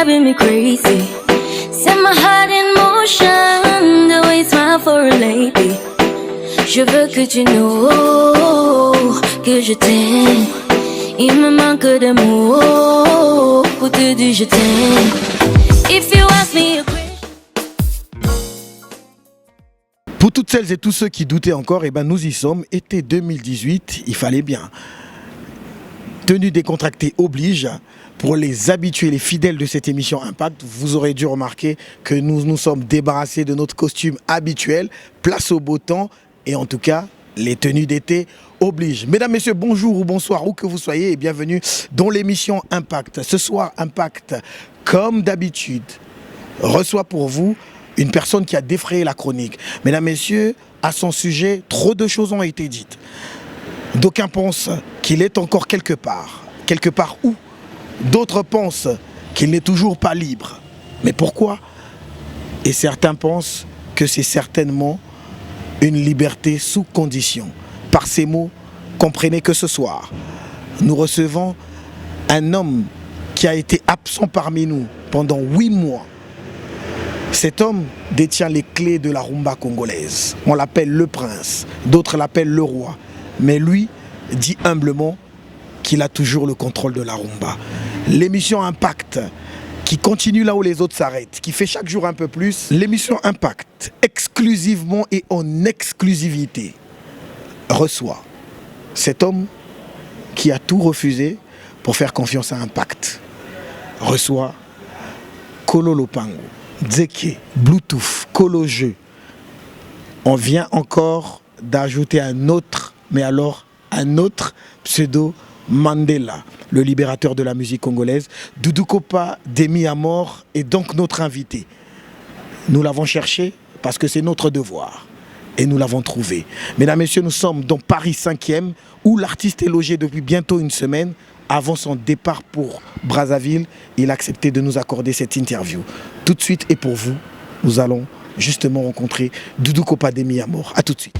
driving me crazy. Set my heart in motion, the way you smile for a lady. Je veux que tu know que je t'aime. Il me manque de mots pour te dire je t'aime. If you ask me a question. Pour toutes celles et tous ceux qui doutaient encore, eh ben nous y sommes. Été 2018, il fallait bien. Tenue décontractée oblige. Pour les habitués, les fidèles de cette émission Impact, vous aurez dû remarquer que nous nous sommes débarrassés de notre costume habituel. Place au beau temps et en tout cas, les tenues d'été obligent. Mesdames, messieurs, bonjour ou bonsoir, où que vous soyez et bienvenue dans l'émission Impact. Ce soir, Impact, comme d'habitude, reçoit pour vous une personne qui a défrayé la chronique. Mesdames, messieurs, à son sujet, trop de choses ont été dites. D'aucuns pensent qu'il est encore quelque part. Quelque part où? D'autres pensent qu'il n'est toujours pas libre. Mais pourquoi? Et certains pensent que c'est certainement une liberté sous condition. Par ces mots, comprenez que ce soir, nous recevons un homme qui a été absent parmi nous pendant 8 mois. Cet homme détient les clés de la rumba congolaise. On l'appelle le prince, d'autres l'appellent le roi. Mais lui dit humblement qu'il a toujours le contrôle de la rumba. L'émission Impact, qui continue là où les autres s'arrêtent, qui fait chaque jour un peu plus. L'émission Impact, exclusivement et en exclusivité, reçoit cet homme qui a tout refusé pour faire confiance à Impact. Reçoit Kolo Lopango, Dzeke, Bluetooth, Kolo Jeu. On vient encore d'ajouter un autre, mais alors un autre pseudo Mandela, le libérateur de la musique congolaise. Doudou Kopa, Demi à mort, est donc notre invité. Nous l'avons cherché parce que c'est notre devoir. Et nous l'avons trouvé. Mesdames, messieurs, nous sommes dans Paris 5e, où l'artiste est logé depuis bientôt une semaine. Avant son départ pour Brazzaville, il a accepté de nous accorder cette interview. Tout de suite et pour vous, nous allons justement rencontrer Doudou Kopa, Demi à mort. A tout de suite.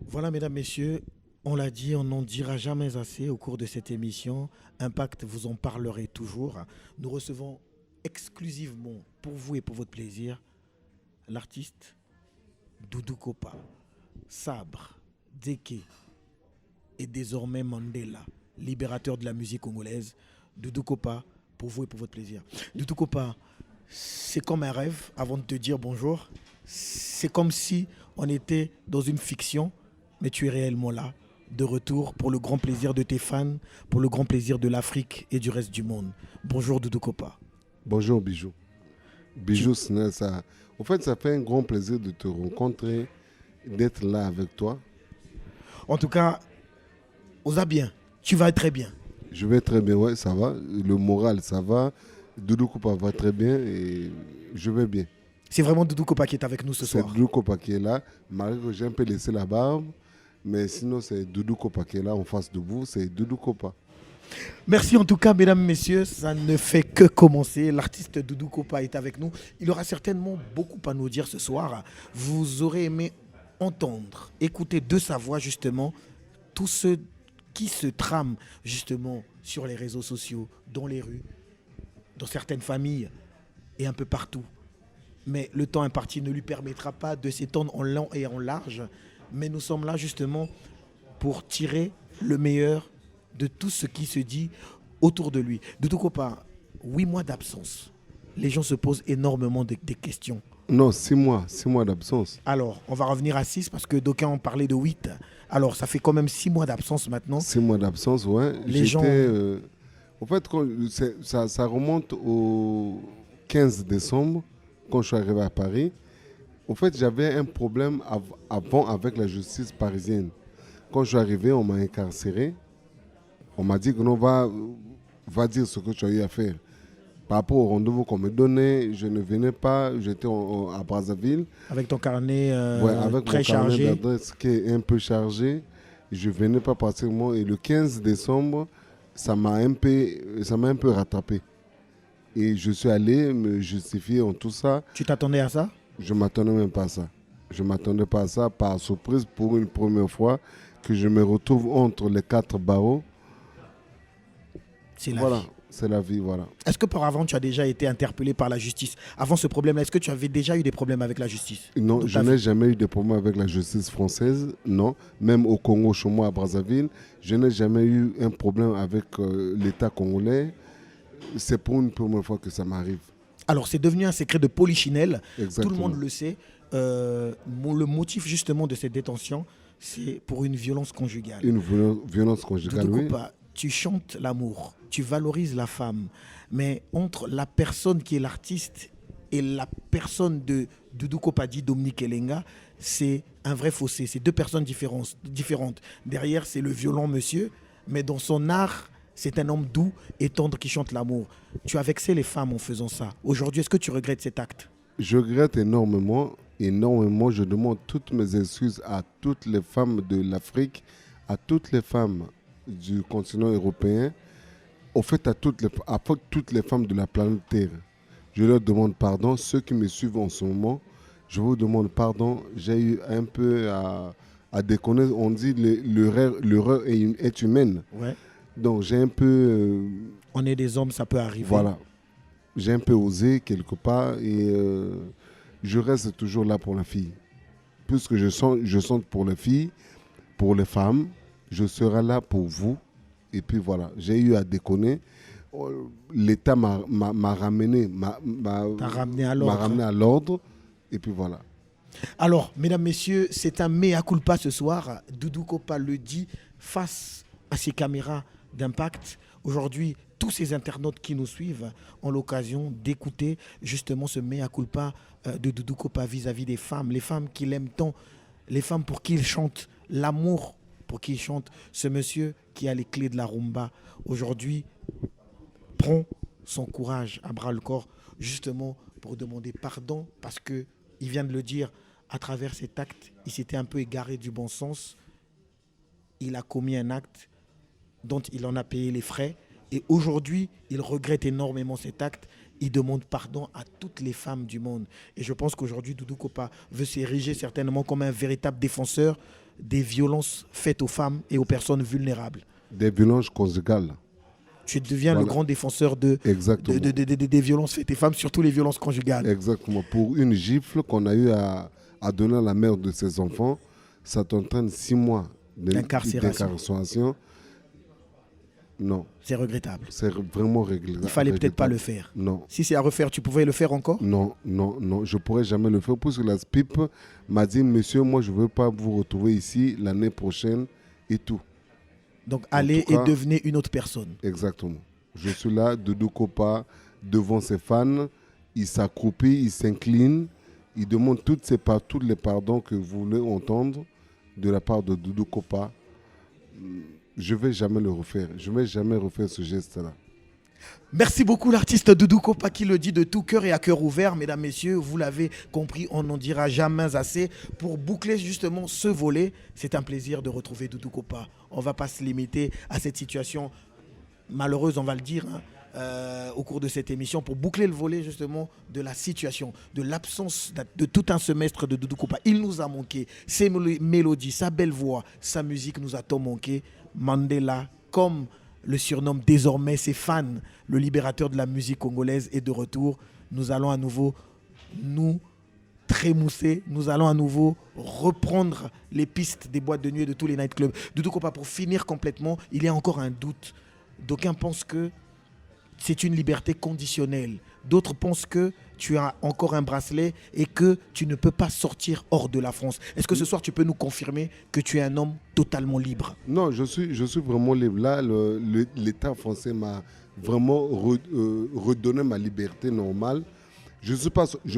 Voilà, mesdames, messieurs, on l'a dit, on n'en dira jamais assez au cours de cette émission. Impact, vous en parlerez toujours. Nous recevons exclusivement pour vous et pour votre plaisir l'artiste Doudou Kopa, Sabre, Dzeke et désormais Mandela, libérateur de la musique congolaise. Doudou Kopa, pour vous et pour votre plaisir. Doudou Kopa, c'est comme un rêve, avant de te dire bonjour. C'est comme si on était dans une fiction. Mais tu es réellement là, de retour pour le grand plaisir de tes fans, pour le grand plaisir de l'Afrique et du reste du monde. Bonjour Doudou Kopa. Bonjour Bijou. Bijou, ça, en fait, ça fait un grand plaisir de te rencontrer, d'être là avec toi. En tout cas, osa bien, tu vas très bien. Je vais très bien, ouais, ça va. Le moral, ça va. Doudou Kopa va très bien et je vais bien. C'est vraiment Doudou Kopa qui est avec nous ce soir. C'est Doudou Kopa qui est là. Malgré que j'ai un peu laissé la barbe, mais sinon c'est Doudou Kopa qui est là en face de vous, c'est Doudou Kopa. Merci en tout cas, mesdames, messieurs, ça ne fait que commencer. L'artiste Doudou Kopa est avec nous. Il aura certainement beaucoup à nous dire ce soir. Vous aurez aimé entendre, écouter de sa voix justement tous ceux qui se trament justement sur les réseaux sociaux, dans les rues, dans certaines familles et un peu partout. Mais le temps imparti ne lui permettra pas de s'étendre en long et en large. Mais nous sommes là justement pour tirer le meilleur de tout ce qui se dit autour de lui. Doudou Kopa, 8 mois d'absence. Les gens se posent énormément des questions. Non, 6 mois d'absence. Alors, on va revenir à 6 parce que d'aucuns ont parlé de 8. Alors, ça fait quand même 6 mois d'absence maintenant. 6 mois d'absence, ouais. Les gens... En fait, ça remonte au 15 décembre, quand je suis arrivé à Paris. En fait, j'avais un problème avant avec la justice parisienne. Quand je suis arrivé, on m'a incarcéré. On m'a dit que non, va dire ce que tu as eu à faire. Par rapport au rendez-vous qu'on me donnait, je ne venais pas, j'étais à Brazzaville. Avec ton carnet avec très mon chargé. Carnet d'adresse qui est un peu chargé. Je ne venais pas pratiquement. Et le 15 décembre, ça m'a un peu rattrapé. Et je suis allé me justifier en tout ça. Tu t'attendais à ça? Je ne m'attendais même pas à ça. Je ne m'attendais pas à ça par surprise pour une première fois que je me retrouve entre les 4 barreaux. C'est la Voilà, vie. c'est la vie, voilà. Est-ce que par avant, tu as déjà été interpellé par la justice? Avant ce problème-là, est-ce que tu avais déjà eu des problèmes avec la justice? Non, Dans je ta n'ai vie? jamais eu de problème avec la justice française, non. Même au Congo, chez moi, à Brazzaville, je n'ai jamais eu un problème avec l'État congolais. C'est pour une première fois que ça m'arrive. Alors, c'est devenu un secret de polichinelle. Tout Exactement. le monde le sait. Le motif justement de cette détention, c'est pour une violence conjugale. Une violence conjugale, Doudou oui. Kopa, tu chantes l'amour, tu valorises la femme, mais entre la personne qui est l'artiste et la personne de Doudou Kopa dit Dominique Elenga, c'est un vrai fossé, c'est deux personnes différentes. Derrière, c'est le violent monsieur, mais dans son art, c'est un homme doux et tendre qui chante l'amour. Tu as vexé les femmes en faisant ça. Aujourd'hui, est-ce que tu regrettes cet acte? Je regrette énormément, énormément. Je demande toutes mes excuses à toutes les femmes de l'Afrique, à toutes les femmes du continent européen, au fait à toutes les femmes de la planète Terre. Je leur demande pardon. Ceux qui me suivent en ce moment, je vous demande pardon. J'ai eu un peu à déconner. On dit l'erreur est humaine. Ouais. Donc j'ai un peu... On est des hommes, ça peut arriver. Voilà. J'ai un peu osé quelque part et je reste toujours là pour la fille. Puisque je sens pour les filles, pour les femmes, je serai là pour vous. Et puis voilà, j'ai eu à déconner. L'État m'a ramené, T'as ramené à m'a l'ordre. ramené à l'ordre. Et puis voilà. Alors, mesdames, messieurs, c'est un mea culpa ce soir. Doudou Kopa le dit face à ces caméras d'impact. Aujourd'hui, tous ces internautes qui nous suivent ont l'occasion d'écouter justement ce mea culpa de Doudou Kopa vis-à-vis des femmes. Les femmes qu'il aime tant, les femmes pour qui il chante, l'amour pour qui il chante. Ce monsieur qui a les clés de la rumba, aujourd'hui, prend son courage à bras le corps justement pour demander pardon parce que il vient de le dire, à travers cet acte, il s'était un peu égaré du bon sens. Il a commis un acte dont il en a payé les frais. Et aujourd'hui, il regrette énormément cet acte. Il demande pardon à toutes les femmes du monde. Et je pense qu'aujourd'hui, Doudou Kopa veut s'ériger certainement comme un véritable défenseur des violences faites aux femmes et aux personnes vulnérables. Des violences conjugales. Tu deviens Voilà. le grand défenseur Exactement. des violences faites aux femmes, surtout les violences conjugales. Exactement. Pour une gifle qu'on a eu à donner à la mère de ses enfants, ça t'entraîne 6 mois d'incarcération. Non, C'est regrettable. c'est vraiment regrettable. Il fallait peut-être pas le faire. Non, Si c'est à refaire, tu pouvais le faire encore? non, non, non, je pourrais jamais le faire parce que la SPIP m'a dit, monsieur, moi je veux pas vous retrouver ici l'année prochaine et tout. Donc allez tout cas- et devenez une autre personne. Exactement. Je suis là, Doudou Kopa, devant ses fans, il s'accroupit, il s'incline, il demande tous les pardons que vous voulez entendre de la part de Doudou Kopa. Je ne vais jamais le refaire. Je ne vais jamais refaire ce geste-là. Merci beaucoup l'artiste Doudou Kopa qui le dit de tout cœur et à cœur ouvert. Mesdames, messieurs, vous l'avez compris, on n'en dira jamais assez. Pour boucler justement ce volet, c'est un plaisir de retrouver Doudou Kopa. On ne va pas se limiter à cette situation malheureuse, on va le dire, au cours de cette émission, pour boucler le volet justement de la situation, de l'absence de tout un semestre de Doudou Kopa. Il nous a manqué. Ses mélodies, sa belle voix, sa musique nous a tant manqué. Mandela, comme le surnomme désormais ses fans, le libérateur de la musique congolaise est de retour. Nous allons à nouveau nous trémousser, nous allons à nouveau reprendre les pistes des boîtes de nuit et de tous les nightclubs. Doudou Kopa, pour finir complètement, il y a encore un doute. D'aucuns pensent que c'est une liberté conditionnelle. D'autres pensent que tu as encore un bracelet et que tu ne peux pas sortir hors de la France. Est-ce que ce soir, tu peux nous confirmer que tu es un homme totalement libre? Non, je suis vraiment libre. Là, l'État français m'a vraiment redonné ma liberté normale. Je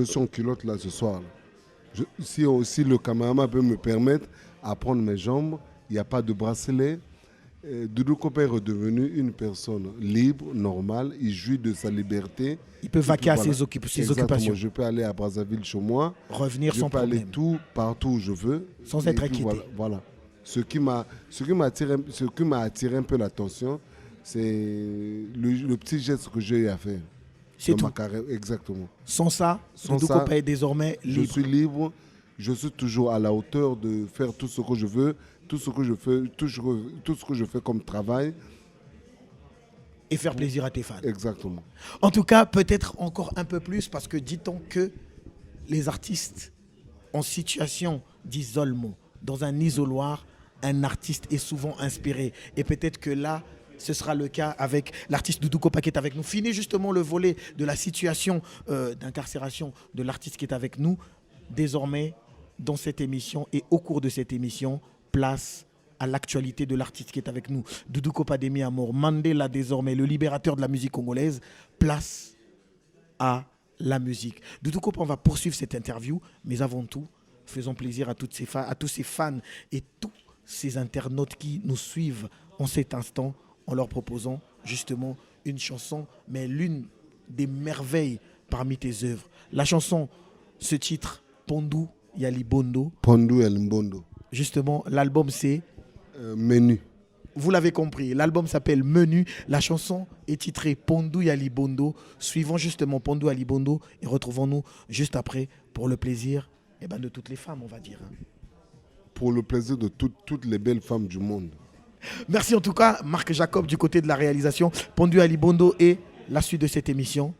suis en culotte là ce soir. Si le caméraman peut me permettre à prendre mes jambes, il n'y a pas de bracelet. Doudou Kopa est redevenu une personne libre, normale. Il jouit de sa liberté. Il peut vaquer à ses Exactement. occupations. Je peux aller à Brazzaville chez moi. Revenir Je sans peux aller problème. partout où je veux. Sans Et être puis inquiété. Voilà. Ce qui m'a attiré un peu l'attention, c'est le petit geste que j'ai eu à faire. C'est tout. Ma carrière, exactement. Sans ça, Doudou Kopa est désormais libre. Je suis libre. Je suis toujours à la hauteur de faire tout ce que je veux, tout ce que je fais comme travail. Et faire plaisir à tes fans. Exactement. En tout cas, peut-être encore un peu plus, parce que dit-on que les artistes en situation d'isolement, dans un isoloir, un artiste est souvent inspiré. Et peut-être que là, ce sera le cas avec l'artiste Doudou Kopa qui est avec nous. Fini justement le volet de la situation d'incarcération de l'artiste qui est avec nous. Désormais, dans cette émission et au cours de cette émission, place à l'actualité de l'artiste qui est avec nous. Doudou Kopa Demi Amour, Mandela désormais, le libérateur de la musique congolaise, place à la musique. Doudou Kopa, on va poursuivre cette interview, mais avant tout, faisons plaisir à tous ces fans et tous ces internautes qui nous suivent en cet instant en leur proposant justement une chanson, mais l'une des merveilles parmi tes œuvres. La chanson, ce titre, Pondou Yali Bondo. Pondou Yali Bondo. Justement, l'album c'est Menu. Vous l'avez compris, l'album s'appelle Menu. La chanson est titrée Pondou Yali Bondo. Suivons justement Pondou Yali Bondo et retrouvons-nous juste après pour le plaisir de toutes les femmes, on va dire. Pour le plaisir de toutes les belles femmes du monde. Merci en tout cas, Marc Jacob du côté de la réalisation. Pondou Yali Bondo et la suite de cette émission,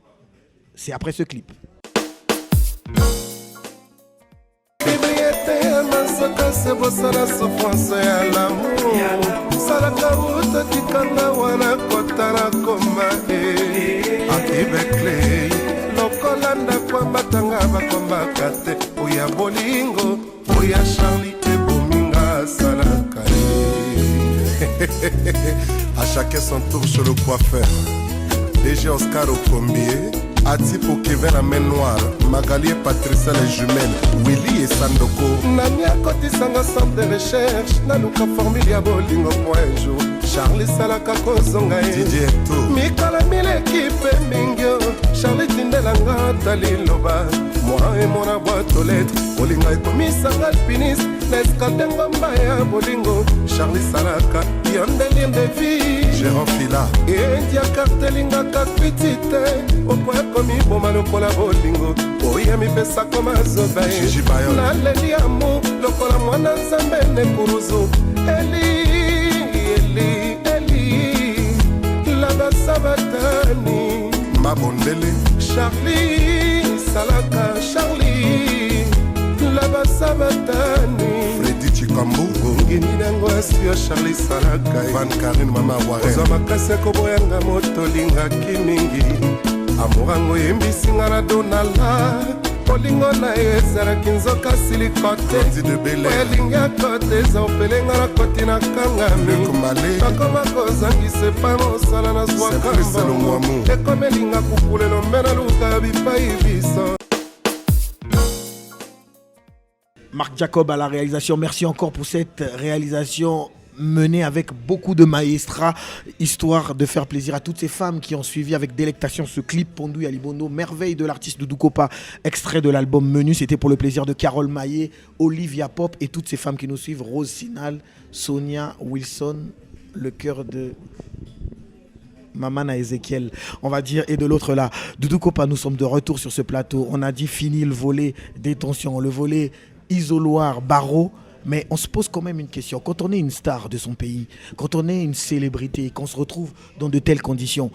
c'est après ce clip. Lokolanda kwa batanga bakombaka te oya bolingo oya Charlie ebominga salaka. À chacun son tour chez le coiffeur. DG Oscar au premier, Atipo Kevin la main noire, Magali et Patricia les jumelles, Willy et Sandoko. Nami a côté sanga centre de recherche, Naluka formule ya bolingo pour un jour. Charlie Salaka Kozonga Didier tout. Mikala mille équipe mingyo, Charlie Tindelanga Taliloba. Moi et mon boîte aux lettres, Bolinga et Komisa Alpiniste, Nescadengo Mbaya Bolingo, Charlie Salaka, Yondelien de vie. Jérôme Fila. Et Dia Cartelinga Kakpitite, au point comme il bomba le cola Bolingo. Oyami pesa comme Azobaye. Gigi Bayon. Naleli amu, le cola mwana Zambene Kuruzo. Eli, Laba Sabatani. Mabondele. Charlie. Salaka Charlie Laba Sabatani Freddy Chikambu Ngini nango asio Charlie Salaka Van Karine Mama Warren Ozama kase koboyanga motolinga kimingi Amorango yembisinga na donala Olingo na ezara kinzoka silikote Olinga kote za opelenga na koti na kangami Bakoma kozangi sepano sala na swakamba Ekomelinga kupule lombena luka bipai biso. Marc Jacob à la réalisation, merci encore pour cette réalisation menée avec beaucoup de maestrat, histoire de faire plaisir à toutes ces femmes qui ont suivi avec délectation ce clip Pondou Yali Bondo, merveille de l'artiste Doudou Kopa, extrait de l'album Menu. C'était pour le plaisir de Carole Maillet, Olivia Pop et toutes ces femmes qui nous suivent, Rose Sinal, Sonia Wilson, le cœur de Maman à Ezekiel, on va dire, et de l'autre là. Doudou Kopa, nous sommes de retour sur ce plateau. On a dit fini le volet détention, le volet isoloir, barreau. Mais on se pose quand même une question. Quand on est une star de son pays, quand on est une célébrité, qu'on se retrouve dans de telles conditions,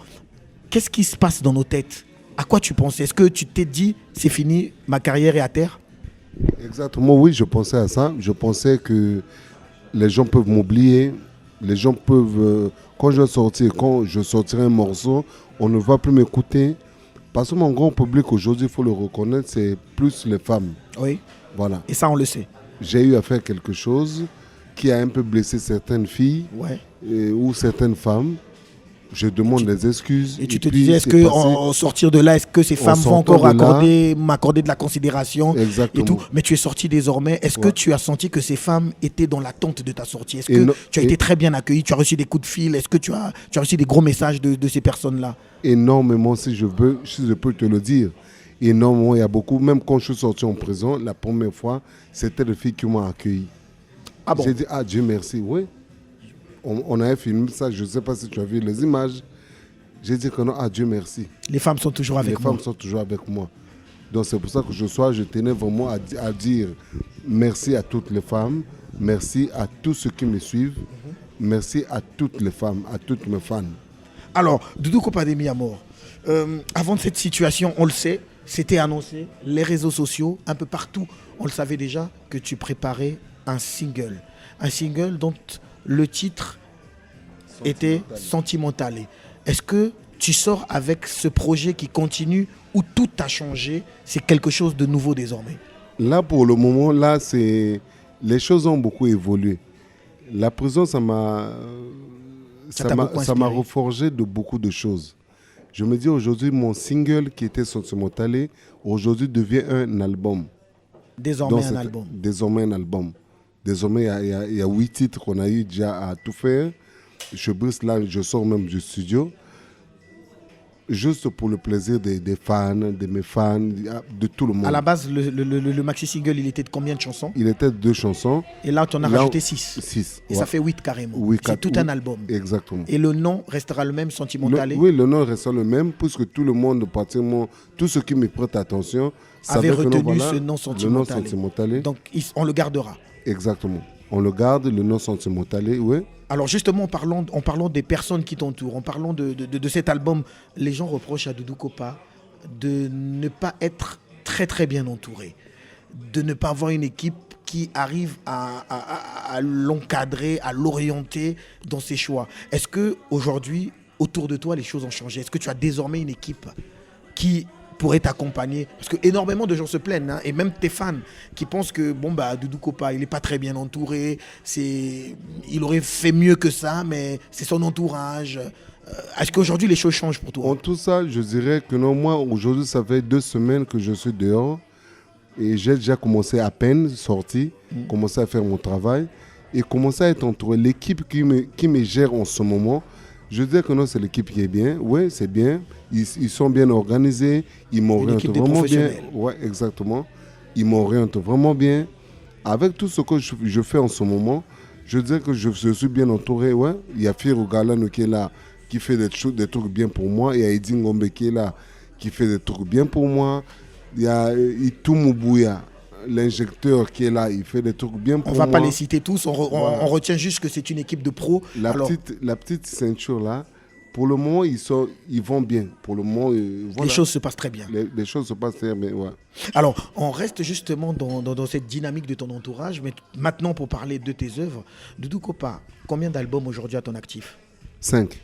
qu'est-ce qui se passe dans nos têtes? À quoi tu pensais? Est-ce que tu t'es dit, c'est fini, ma carrière est à terre? Exactement, oui, je pensais à ça. Je pensais que les gens peuvent m'oublier. Les gens peuvent... quand je sortirai un morceau, on ne va plus m'écouter. Parce que mon grand public aujourd'hui, il faut le reconnaître, c'est plus les femmes. Oui. Voilà. Et ça, on le sait. J'ai eu à faire quelque chose qui a un peu blessé certaines filles ou certaines femmes. Je demande des excuses. Et tu te disais, est-ce qu'en sortir de là, est-ce que ces femmes vont encore m'accorder de la considération? Exactement. Et tout. Mais tu es sorti désormais. Est-ce que tu as senti que ces femmes étaient dans l'attente de ta sortie? Est-ce que tu as été très bien accueilli? Tu as reçu des coups de fil? Est-ce que tu as reçu des gros messages de ces personnes-là? Énormément, si je peux te le dire. Énormément, il y a beaucoup. Même quand je suis sorti en prison, la première fois, c'était les filles qui m'ont accueilli. Ah bon? J'ai dit, ah Dieu merci, oui. On avait filmé ça, je ne sais pas si tu as vu les images. j'ai dit que non, ah Dieu merci. Les femmes sont toujours avec moi. Les femmes sont toujours avec moi. Donc c'est pour ça que je tenais vraiment à dire merci à toutes les femmes, merci à tous ceux qui me suivent, merci à toutes les femmes, à toutes mes fans. Alors, Doudou Kopa de Mi Amour, avant cette situation, on le sait, c'était annoncé, les réseaux sociaux, un peu partout, on le savait déjà que tu préparais un single. Un single dont le titre était Sentimental. Est-ce que tu sors avec ce projet qui continue ou tout a changé, c'est quelque chose de nouveau désormais? Là, pour le moment, là, les choses ont beaucoup évolué. La prison, ça m'a reforgé de beaucoup de choses. Je me dis aujourd'hui, mon single qui était Sentimental, aujourd'hui devient un album. Désormais un album. Désormais un album. Désormais, il y a 8 titres qu'on a eu déjà à tout faire. Je brise là, je sors même du studio. Juste pour le plaisir des fans, de mes fans, de tout le monde. À la base, le maxi single, il était de combien de chansons? Il était de 2 chansons. Et là, tu en as rajouté 6. 6. Et ça fait 8 carrément. C'est tout un album. Exactement. Et le nom restera le même, Sentimental? Oui, le nom restera le même, puisque tout le monde, pratiquement, tous ceux qui me prêtent attention, avaient retenu ce nom Sentimental. Donc, on le gardera. Exactement. On le garde, le nom Sentimental, oui. Alors justement, en parlant des personnes qui t'entourent, en parlant de cet album, les gens reprochent à Doudou Kopa de ne pas être très très bien entouré, de ne pas avoir une équipe qui arrive à l'encadrer, à l'orienter dans ses choix. Est-ce qu'aujourd'hui, autour de toi, les choses ont changé? Est-ce que tu as désormais une équipe qui pourrait t'accompagner? Parce que énormément de gens se plaignent, hein, et même tes fans qui pensent que Doudou Kopa, il n'est pas très bien entouré, il aurait fait mieux que ça, mais c'est son entourage. Est-ce qu'aujourd'hui les choses changent pour toi? En tout ça, je dirais que non, moi aujourd'hui ça fait 2 semaines que je suis dehors et j'ai déjà commencé à peine sorti, commencé à faire mon travail et commencé à être entouré. L'équipe qui me gère en ce moment, je dirais que non, c'est l'équipe qui est bien. Oui, c'est bien. Ils sont bien organisés. Ils m'orientent vraiment bien. Oui, exactement. Ils m'orientent vraiment bien. Avec tout ce que je fais en ce moment, je dirais que je suis bien entouré. Ouais. Il y a Firo Galano qui est là, qui fait des trucs bien pour moi. Il y a Edin Ngombe qui est là, qui fait des trucs bien pour moi. Il y a Itoumou Bouya, l'injecteur qui est là, il fait des trucs bien pour moi. On ne va pas les citer tous, on retient juste que c'est une équipe de pros. La petite ceinture là, pour le moment, ils vont bien. Pour le moment, voilà. Les choses se passent très bien. Les choses se passent très bien, ouais. Alors, on reste justement dans cette dynamique de ton entourage, mais maintenant pour parler de tes œuvres. Doudou Kopa, combien d'albums aujourd'hui à ton actif? 5.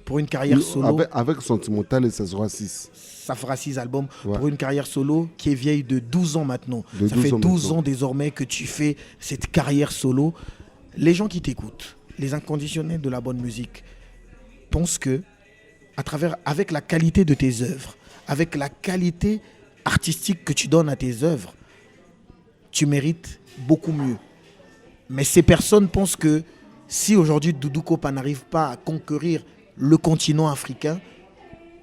Pour une carrière solo. Avec Sentimental, ça sera 6. Ça fera 6 albums. Ouais. Pour une carrière solo qui est vieille de 12 ans maintenant. Ça fait 12 ans désormais que tu fais cette carrière solo. Les gens qui t'écoutent, les inconditionnels de la bonne musique, pensent que, avec la qualité de tes œuvres, avec la qualité artistique que tu donnes à tes œuvres, tu mérites beaucoup mieux. Mais ces personnes pensent que si aujourd'hui Doudou Kopa n'arrive pas à conquérir le continent africain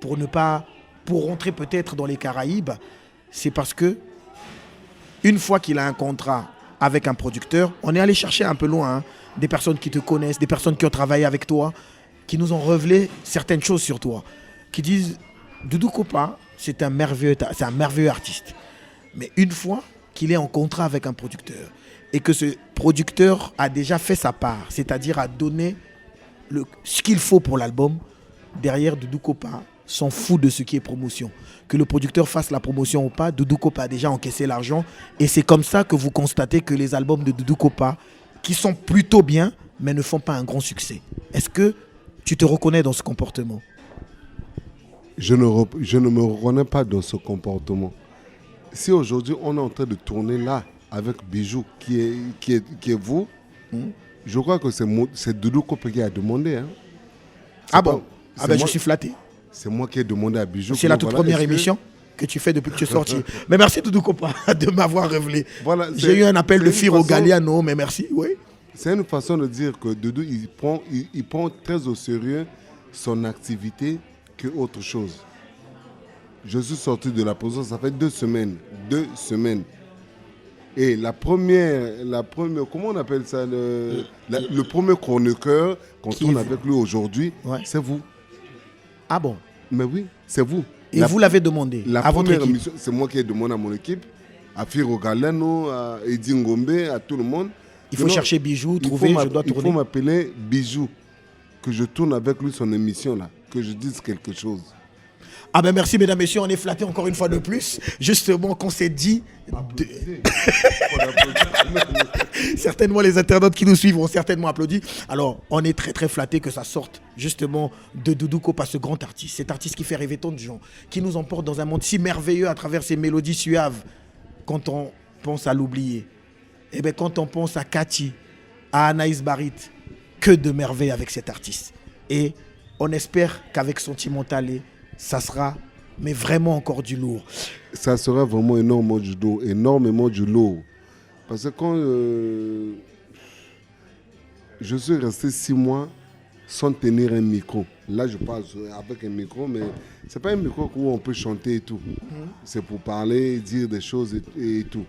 pour rentrer peut-être dans les Caraïbes, c'est parce que une fois qu'il a un contrat avec un producteur, on est allé chercher un peu loin, hein, des personnes qui te connaissent, des personnes qui ont travaillé avec toi, qui nous ont révélé certaines choses sur toi, qui disent Doudou Kopa, c'est un merveilleux artiste. Mais une fois qu'il est en contrat avec un producteur et que ce producteur a déjà fait sa part, c'est-à-dire a donné ce qu'il faut pour l'album, derrière Doudou Kopa s'en fout de ce qui est promotion. Que le producteur fasse la promotion ou pas, Doudou Kopa a déjà encaissé l'argent. Et c'est comme ça que vous constatez que les albums de Doudou Kopa, qui sont plutôt bien, mais ne font pas un grand succès. Est-ce que tu te reconnais dans ce comportement? Je ne me reconnais pas dans ce comportement. Si aujourd'hui on est en train de tourner là avec Bijou, qui est vous, je crois que c'est Doudou Kopa qui a demandé. Hein. Ah bon? Ah ben je suis flatté. C'est moi qui ai demandé à Bijou. C'est la toute première émission que tu fais depuis que tu es sorti. Mais merci Doudou Kopa de m'avoir révélé. Voilà, j'ai eu un appel de Firo Galliano, mais merci. Oui. C'est une façon de dire que Doudou, il prend très au sérieux son activité que autre chose. Je suis sorti de la prison, ça fait 2 semaines. 2 semaines. Et la première, comment on appelle ça, le premier chroniqueur qu'on tourne avec lui aujourd'hui, ouais, c'est vous. Ah bon? Mais oui, c'est vous. Et vous l'avez demandé La à votre première équipe? émission, c'est moi qui ai demandé à mon équipe, à Firo Galeno, à Edi Ngombe, à tout le monde. Il faut chercher Bijou, trouver, je dois Il tourner. faut m'appeler Bijou, que je tourne avec lui son émission là, que je dise quelque chose. Ah ben merci mesdames, messieurs, on est flattés encore une fois de plus. Justement qu'on s'est dit... Certainement les internautes qui nous suivent ont certainement applaudi. Alors on est très très flattés que ça sorte justement de Doudou Kopa, ce grand artiste. Cet artiste qui fait rêver tant de gens, qui nous emporte dans un monde si merveilleux à travers ses mélodies suaves. Quand on pense à l'oublier, et bien quand on pense à Cathy, à Anaïs Barit, que de merveilles avec cet artiste. Et on espère qu'avec Sentimentalé, ça sera mais vraiment encore du lourd. Ça sera vraiment énormément du lourd. Parce que quand je suis resté 6 mois sans tenir un micro. Là, je parle avec un micro, mais c'est pas un micro où on peut chanter et tout. C'est pour parler, dire des choses et tout.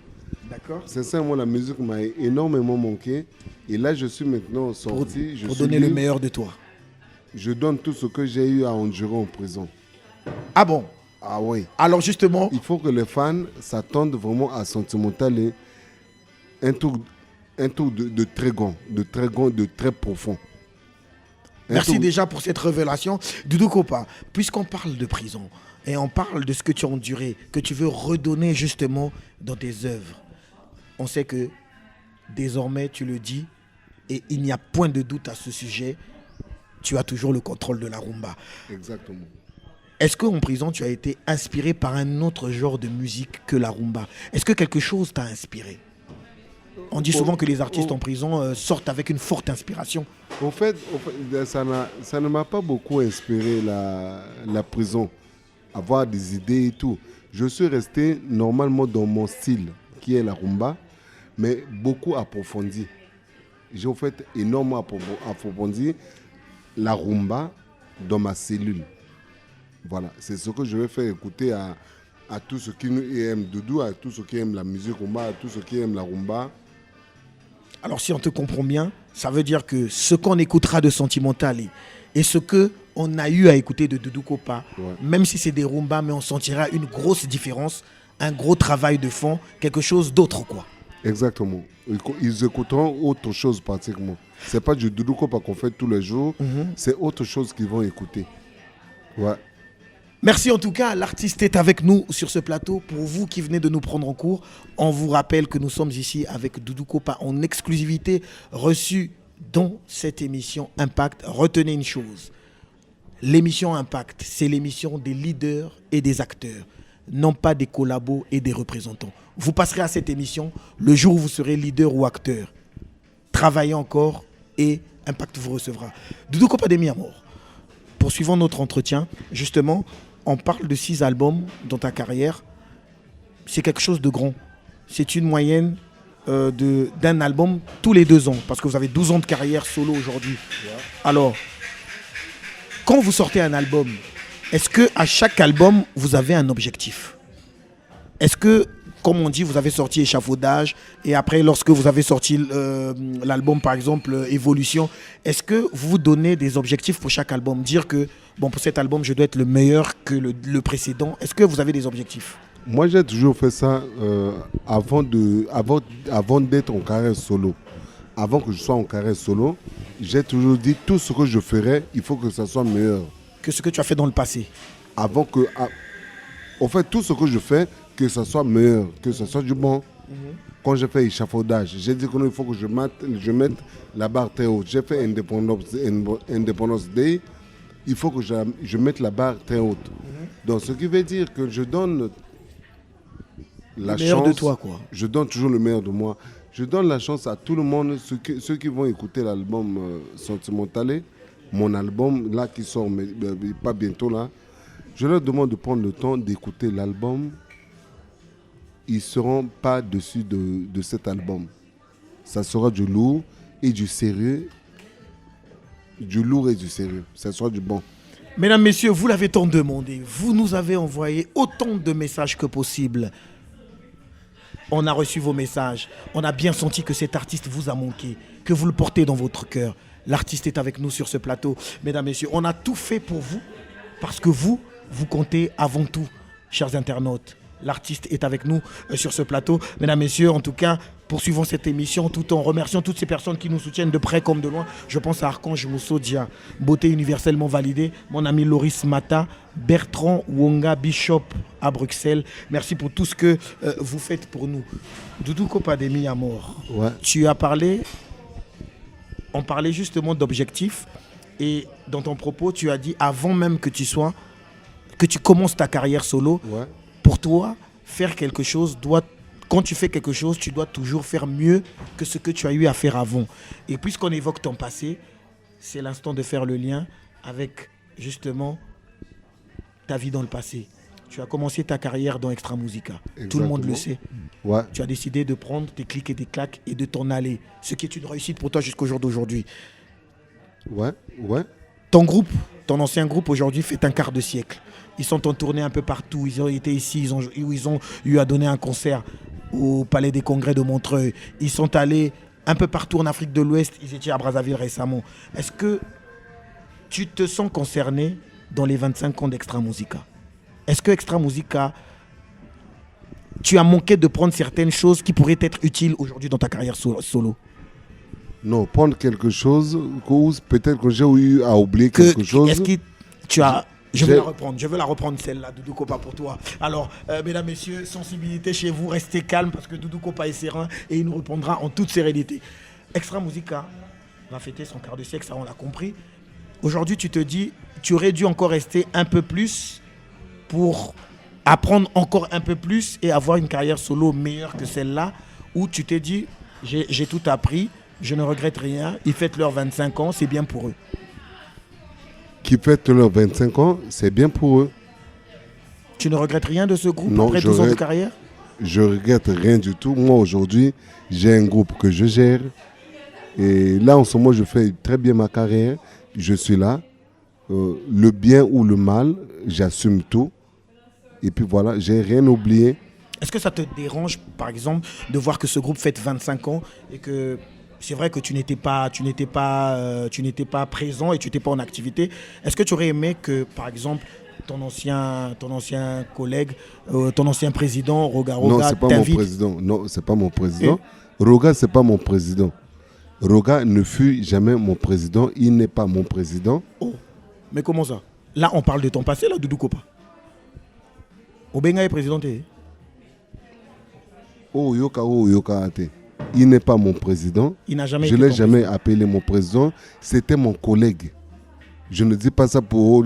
D'accord. Sincèrement, la musique m'a énormément manqué. Et là, je suis maintenant sorti. Pour donner le meilleur de toi. Je donne tout ce que j'ai eu à endurer en prison. Ah bon? Ah oui. Alors justement... Il faut que les fans s'attendent vraiment à Sentimentalé. Un truc de très grand, de très profond. Merci déjà pour cette révélation. Doudou Kopa, puisqu'on parle de prison et on parle de ce que tu as enduré, que tu veux redonner justement dans tes œuvres, on sait que désormais tu le dis et il n'y a point de doute à ce sujet, tu as toujours le contrôle de la rumba. Exactement. Est-ce qu'en prison tu as été inspiré par un autre genre de musique que la rumba? Est-ce que quelque chose t'a inspiré? On dit souvent que les artistes en prison sortent avec une forte inspiration. En fait ça ne m'a pas beaucoup inspiré la prison, avoir des idées et tout. Je suis resté normalement dans mon style, qui est la rumba, mais beaucoup approfondi. J'ai en fait énormément approfondi la rumba dans ma cellule. Voilà, c'est ce que je vais faire écouter à tous ceux qui aiment Doudou, à tous ceux qui aiment la musique rumba, à tous ceux qui aiment la rumba. Alors si on te comprend bien, ça veut dire que ce qu'on écoutera de Sentimentalé et ce qu'on a eu à écouter de Doudou Kopa, même si c'est des rumbas, mais on sentira une grosse différence, un gros travail de fond, quelque chose d'autre quoi. Exactement. Ils écouteront autre chose pratiquement. C'est pas du Doudou Kopa qu'on fait tous les jours, c'est autre chose qu'ils vont écouter. Ouais. Merci en tout cas, l'artiste est avec nous sur ce plateau. Pour vous qui venez de nous prendre en cours, on vous rappelle que nous sommes ici avec Doudou Kopa en exclusivité reçue dans cette émission Impact. Retenez une chose, l'émission Impact, c'est l'émission des leaders et des acteurs, non pas des collabos et des représentants. Vous passerez à cette émission le jour où vous serez leader ou acteur. Travaillez encore et Impact vous recevra. Doudou Kopa de Mi-Amour. Poursuivons notre entretien, justement, on parle de 6 albums dans ta carrière. C'est quelque chose de grand. C'est une moyenne d'un album tous les 2 ans, parce que vous avez 12 ans de carrière solo aujourd'hui. Ouais. Alors, quand vous sortez un album, est-ce qu'à chaque album, vous avez un objectif? Est-ce que, comme on dit, vous avez sorti Échafaudage, et après, lorsque vous avez sorti l'album, par exemple, Évolution, est-ce que vous vous donnez des objectifs pour chaque album? Dire que, bon, pour cet album, je dois être le meilleur que le précédent. Est-ce que vous avez des objectifs? Moi, j'ai toujours fait ça avant d'être en carrière solo. Avant que je sois en carrière solo, j'ai toujours dit tout ce que je ferais, il faut que ça soit meilleur. Que ce que tu as fait dans le passé? En fait, tout ce que je fais, que ça soit meilleur, que ça soit du bon. Quand j'ai fait Échafaudage, j'ai dit qu'il faut que je mette la barre très haute. J'ai fait Independence Day, il faut que je mette la barre très haute. Donc, ce qui veut dire que je donne la chance, de toi, quoi. Je donne toujours le meilleur de moi. Je donne la chance à tout le monde, ceux qui vont écouter l'album Sentimentalé, mon album là qui sort, mais pas bientôt là. Je leur demande de prendre le temps d'écouter l'album. Ils ne seront pas dessus de cet album. Ça sera du lourd et du sérieux. Du lourd et du sérieux. Ça sera du bon. Mesdames, messieurs, vous l'avez tant demandé. Vous nous avez envoyé autant de messages que possible. On a reçu vos messages. On a bien senti que cet artiste vous a manqué, que vous le portez dans votre cœur. L'artiste est avec nous sur ce plateau. Mesdames, messieurs, on a tout fait pour vous. parce que vous comptez avant tout, chers internautes. L'artiste est avec nous sur ce plateau. Mesdames, Messieurs, en tout cas, poursuivons cette émission tout en remerciant toutes ces personnes qui nous soutiennent de près comme de loin. Je pense à Archange Mousso Dia, beauté universellement validée, mon ami Loris Mata, Bertrand Wonga Bishop à Bruxelles. Merci pour tout ce que vous faites pour nous. Doudou Kopademi à mort. Ouais. Tu as parlé, on parlait justement d'objectifs et dans ton propos, tu as dit avant même que tu commences ta carrière solo, Ouais. pour toi, faire quelque chose quand tu fais quelque chose, tu dois toujours faire mieux que ce que tu as eu à faire avant. Et puisqu'on évoque ton passé, c'est l'instant de faire le lien avec justement ta vie dans le passé. Tu as commencé ta carrière dans Extra Musica. Tout le monde le sait. Ouais. Tu as décidé de prendre tes clics et tes claques et de t'en aller. Ce qui est une réussite pour toi jusqu'au jour d'aujourd'hui. Ouais. Ouais. Ton ancien groupe aujourd'hui fait un quart de siècle. Ils sont en tournée un peu partout. Ils ont été ici, ils ont eu à donner un concert au Palais des Congrès de Montreuil. Ils sont allés un peu partout en Afrique de l'Ouest. Ils étaient à Brazzaville récemment. Est-ce que tu te sens concerné dans les 25 ans d'Extra Musica? Est-ce que Extra Musica, tu as manqué de prendre certaines choses qui pourraient être utiles aujourd'hui dans ta carrière solo? Non, prendre quelque chose, peut-être que j'ai eu à oublier quelque chose. Est-ce que tu as... Je vais la reprendre celle-là, Doudou Kopa, pour toi. Alors, mesdames, messieurs, sensibilité chez vous, restez calmes parce que Doudou Kopa est serein et il nous répondra en toute sérénité. Extra Musica va fêter son quart de siècle, ça on l'a compris. Aujourd'hui, tu te dis, tu aurais dû encore rester un peu plus pour apprendre encore un peu plus et avoir une carrière solo meilleure que celle-là, où tu t'es dit, j'ai tout appris, je ne regrette rien, ils fêtent leurs 25 ans, c'est bien pour eux. Qui fêtent leurs 25 ans, c'est bien pour eux. Tu ne regrettes rien de ce groupe Non, après 12 ans de carrière? Je regrette rien du tout. Moi, aujourd'hui, j'ai un groupe que je gère. Et là, en ce moment, je fais très bien ma carrière. Je suis là. Le bien ou le mal, j'assume tout. Et puis voilà, j'ai rien oublié. Est-ce que ça te dérange, par exemple, de voir que ce groupe fête 25 ans et que c'est vrai que tu n'étais pas présent et tu n'étais pas en activité? Est-ce que tu aurais aimé que, par exemple, ton ancien collègue, ton ancien président, Roga Non, c'est pas mon président. Non, c'est pas mon président. Roga, c'est pas mon président. Roga ne fut jamais mon président. Il n'est pas mon président. Oh, mais comment ça? Là, on parle de ton passé, là, Doudou Kopa. Obenga est président. Oh, yoka ate. Il n'est pas mon président. Il n'a jamais Je ne l'ai jamais appelé mon président. C'était mon collègue. Je ne dis pas ça pour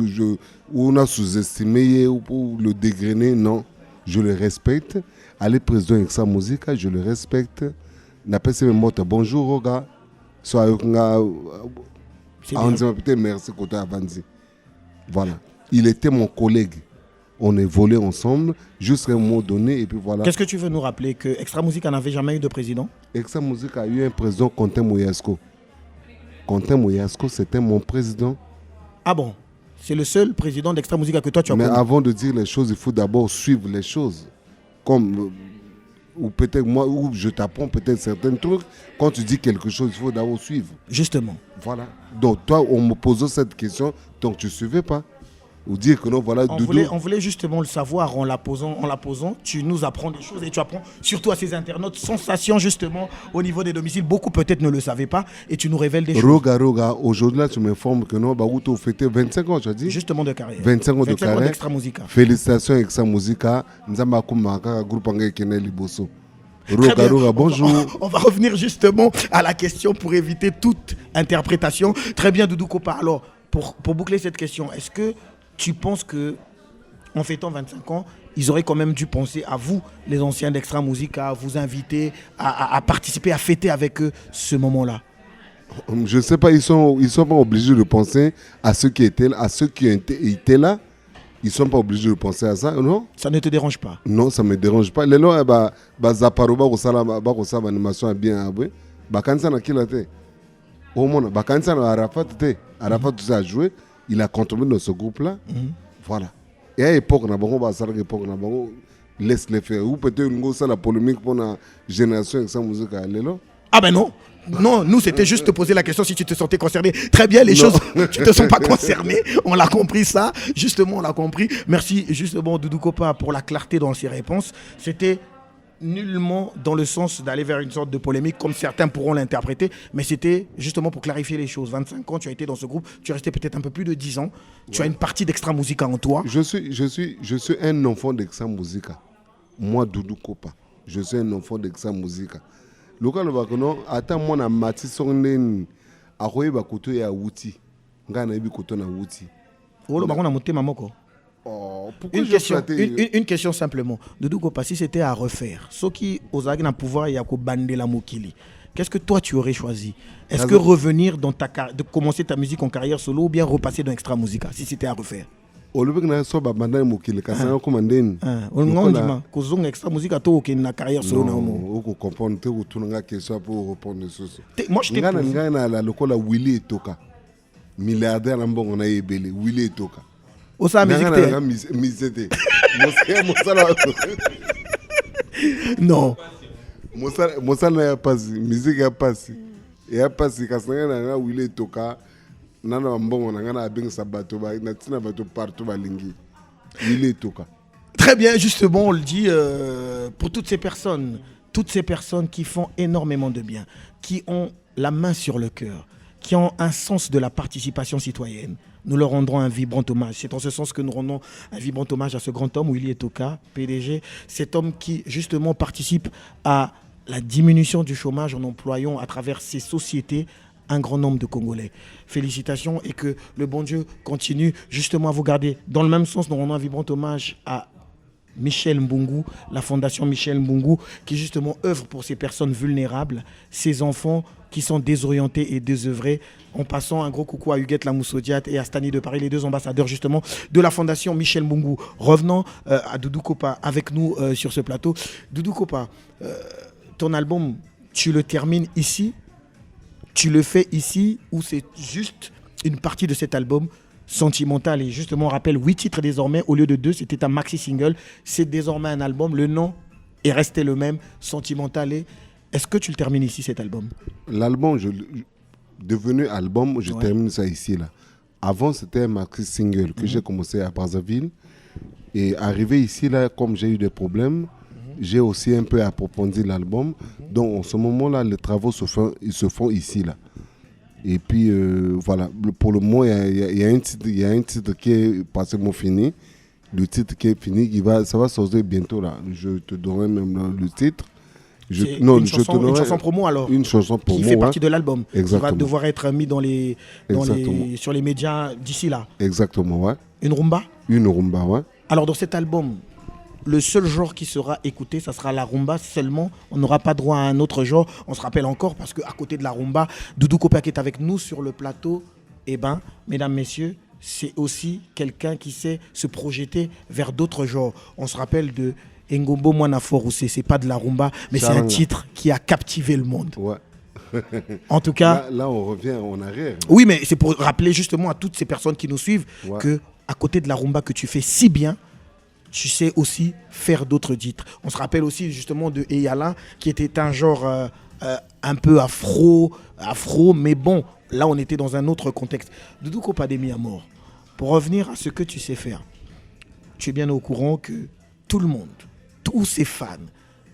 on a sous-estimé ou pour le dégrainer. Non, je le respecte. Allez, président Extra Musica, je le respecte. N'appelle pas mes mots. Bonjour, Roga. Merci, côté Avanzi. Voilà. Il était mon collègue. On est volé ensemble jusqu'à un moment donné et puis voilà. Qu'est-ce que tu veux nous rappeler? Que Extra Musica n'avait jamais eu de président? Extra Musica a eu un président, Quentin Mouyasco. Quentin Mouyasco, c'était mon président. Ah bon? C'est le seul président d'Extra Musica que toi tu as connu? Mais avant de dire les choses, il faut d'abord suivre les choses. Comme, ou peut-être moi, ou je t'apprends peut-être certains trucs. Quand tu dis quelque chose, il faut d'abord suivre. Justement. Voilà. Donc toi, on me pose cette question, donc tu ne suivais pas. Ou dire que non, voilà, on voulait justement le savoir en la posant. Tu nous apprends des choses et tu apprends surtout à ces internautes sensation justement au niveau des domiciles. Beaucoup peut-être ne le savaient pas et tu nous révèles des choses. Roga, aujourd'hui là, tu m'informes que non, tu as fêté 25 ans, tu as dit? Justement de carrière. 25 ans de carrière. d'Extra Musica. Félicitations Extra Musica. Roga, bonjour. On va revenir justement à la question pour éviter toute interprétation. Très bien, Doudou Kopa. Alors, pour boucler cette question, est-ce que tu penses que en fêtant 25 ans, ils auraient quand même dû penser à vous, les anciens d'Extra Musica, à vous inviter à participer, à fêter avec eux ce moment-là? Je ne sais pas, ils sont pas obligés de penser à ceux qui étaient là, Ils ne sont pas obligés de penser à ça, non? Ça ne te dérange pas? Non, ça ne me dérange pas. Les gens, Zaparo, animation bien, Bakansa n'a qui la tête. Au moins, Bakansa n'a Arafat, Arafat, tu as joué. Il a contribué dans ce groupe-là. Voilà. Et à l'époque, laisse les faire. Ou peut-être la polémique pour la génération avec sa musique. Ah ben non. Non, nous c'était juste te poser la question si tu te sentais concerné. Très bien, les choses, tu te sens pas concerné. On l'a compris ça. Justement, on l'a compris. Merci justement Doudou Kopa pour la clarté dans ses réponses. C'était nullement dans le sens d'aller vers une sorte de polémique comme certains pourront l'interpréter, mais c'était justement pour clarifier les choses. 25 ans, tu as été dans ce groupe, tu es resté peut-être un peu plus de 10 ans. Tu as une partie d'Extra Musica en toi. Je suis un enfant d'Extra Musica. Moi, Doudou Kopa, je suis un enfant d'Extra Musica. Local Bakono, attends, moi, na mati songen, akoye bakoto ya wuti. Ngana ebi koto na wuti. Oh, le baron a monté mamoko. Oh, pourquoi une question simplement. Doudou Kopa, si c'était à refaire, ceux qui osent na pouvoir y a ko bande la mokili. Qu'est-ce que toi tu aurais choisi? Est-ce que revenir dans de commencer ta musique en carrière solo ou bien repasser dans Extra Musica si c'était à refaire? Olubek na so ba banda mokili kasana ko mandeni. Ngondima ko zonga Extra Musica to ke na carrière solo na mo. O ko comprendre te ko tunanga question pour répondre sur ça. Moi je t'ai ngana la lokola Willy Etoka. Milliardaire na mbongo na yebele Willy Etoka. Osa musique misete. Non. Mosala na ya pasi, musique ya pasi. Ya pasi kasanga na Willy Etoka. Nana mbongo na ngana abeng sabato ba na tina bato partout balingi. Willy Etoka. Très bien, justement, on le dit pour toutes ces personnes qui font énormément de bien, qui ont la main sur le cœur, qui ont un sens de la participation citoyenne. Nous leur rendrons un vibrant hommage. C'est en ce sens que nous rendons un vibrant hommage à ce grand homme, Willy Etoka, PDG, cet homme qui justement participe à la diminution du chômage en employant à travers ces sociétés un grand nombre de Congolais. Félicitations et que le bon Dieu continue justement à vous garder. Dans le même sens, nous rendons un vibrant hommage à Michel Mbungu, la fondation Michel Mbungu, qui justement œuvre pour ces personnes vulnérables, ces enfants qui sont désorientés et désœuvrés. En passant un gros coucou à Huguette Lamoussodiat et à Stani de Paris, les deux ambassadeurs justement de la fondation Michel Mbungu. Revenons à Doudou Kopa avec nous sur ce plateau. Doudou Kopa, ton album, tu le termines ici? Tu le fais ici ou c'est juste une partie de cet album Sentimental? Et justement, on rappelle 8 titres désormais au lieu de 2, c'était un maxi-single. C'est désormais un album, le nom est resté le même, Sentimental. Et est-ce que tu le termines ici, cet album? L'album, devenu album, je termine ça ici. Là. Avant, c'était un maxi-single que j'ai commencé à Brazzaville. Et arrivé ici, là, comme j'ai eu des problèmes, j'ai aussi un peu approfondi l'album. Donc, en ce moment-là, les travaux se font ici. Là. Et puis, voilà, pour le moment, il y a un titre qui est pratiquement fini. Le titre qui est fini, ça va sortir bientôt. Là. Je te donnerai même le titre. Une chanson promo alors. Une chanson promo. Qui fait partie de l'album. Exactement. Qui va devoir être mis sur les médias d'ici là. Exactement, ouais. Une rumba? Une rumba, ouais. Alors, dans cet album, le seul genre qui sera écouté, ça sera la rumba seulement. On n'aura pas droit à un autre genre. On se rappelle encore parce qu'à côté de la rumba, Doudou Kopa qui est avec nous sur le plateau, eh ben, mesdames, messieurs, c'est aussi quelqu'un qui sait se projeter vers d'autres genres. On se rappelle de Ngombo Mwana Foroussé, c'est pas de la rumba, mais c'est un titre qui a captivé le monde. Ouais. En tout cas, là, on revient en arrière. Oui, mais c'est pour rappeler justement à toutes ces personnes qui nous suivent que à côté de la rumba que tu fais si bien, tu sais aussi faire d'autres titres. On se rappelle aussi justement de Eyala, qui était un genre un peu afro, mais bon, là on était dans un autre contexte. Doudou Kopa Demi à mort. Pour revenir à ce que tu sais faire, tu es bien au courant que tout le monde, tous ces fans,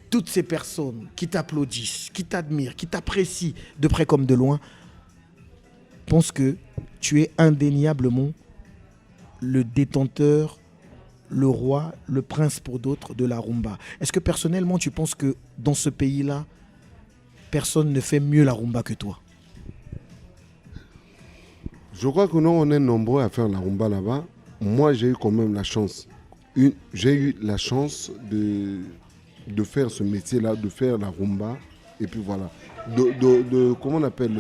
toutes ces personnes qui t'applaudissent, qui t'admirent, qui t'apprécient de près comme de loin, pensent que tu es indéniablement le détenteur, le roi, le prince pour d'autres de la rumba. Est-ce que personnellement tu penses que dans ce pays-là, personne ne fait mieux la rumba que toi? Je crois que nous, on est nombreux à faire la rumba là-bas. Moi, j'ai eu quand même la chance. J'ai eu la chance de faire ce métier-là, de faire la rumba. Et puis voilà. Comment on appelle